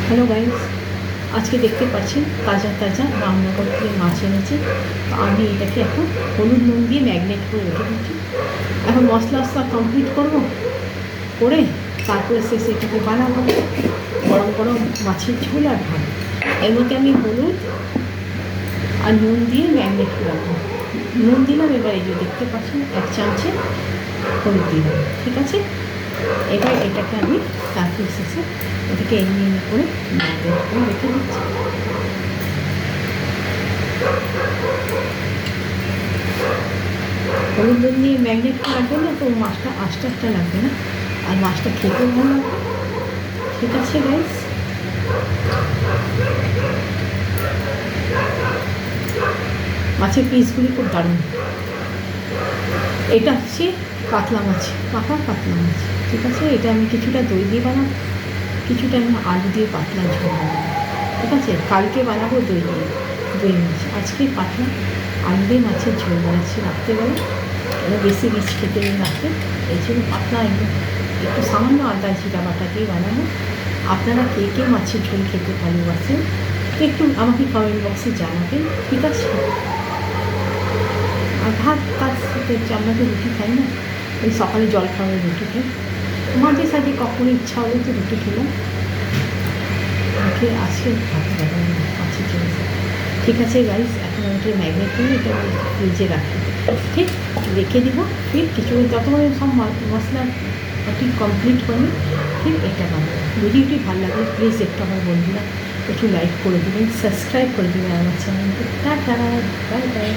Hello guys, আজকে দেখতে পাচ্ছেন তাজা তাজা রামনগর থেকে মাছ এনেছে। তো আমি এটাকে এখন হলুদ নুন দিয়ে ম্যাগনেট করে রেখে দিচ্ছি। এখন মশলা কমপ্লিট করে তারপরে শেষে এটাকে বানাবো গরম গরম মাছের ঝোল আর ভাত। এর মধ্যে আমি হলুদ আর নুন দিয়ে ম্যাগনেট করে রাখবো। নুন দিলাম, এবার এই যে দেখতে পাচ্ছেন 1 চামচে হলুদ দিলাম, ঠিক আছে। এবার এটাকে আমি তারপর শেষে এটাকে এমনি করে ম্যারিনেট করে রেখে দিচ্ছি। হলুদ নুন দিয়ে ম্যারিনেট করে রাখবো না, তো মাছটা আস্তে লাগবে না, আর মাছটা খেতেও ভালো লাগবে। ঠিক আছে গাইস, মাছের পিসগুলি খুব দারুণ। এটা হচ্ছে কাতলা মাছ, পাকা কাতলা মাছ, ঠিক আছে। এটা আমি কিছুটা দই দিয়ে বানাবো, কিছুটা আমি আলু দিয়ে পাতলা ঝোল বানাবো, ঠিক আছে। কালকে বানাবো দই মাছ, আজকে পাতলা আলু দিয়ে মাছের ঝোল বানাচ্ছি রাত্রেবেলা। এবার বেশি রিচ খেতে নেই রাখতে, এই জন্য পাতলা একটু সামান্য আদা জিরা বাটা দিয়ে বানাবো। আপনারা কে কে মাছের ঝোল খেতে ভালোবাসেন একটু আমাকে কমেন্ট বক্সে জানাবেন, ঠিক আছে। আর ভাত তার সাথে আমরা তো রুটি খাই না, ওই সকালে জল খাওয়ার রুটি খাই, মাঝে সাঝে কখনো ইচ্ছা হলে তো রুটি খেলাম, আজকে ভাত বানাবো মাছের ঝোল। ঠিক আছে গাইস, এখন আমি এটা ম্যাগনেট করে এটা ফ্রিজে রাখি, ঠিক রেখে দিব। ঠিক কিছু যতক্ষণ সব মশলা ঠিক কমপ্লিট করবে, ঠিক এটা বানাবো। ভিডিওটি ভালো লাগলে প্লিজ একটু আমার বন্ধুরা একটু লাইক করে দেবেন, সাবস্ক্রাইব করে দেবেন আমার চ্যানেলকে। Tata, bye bye.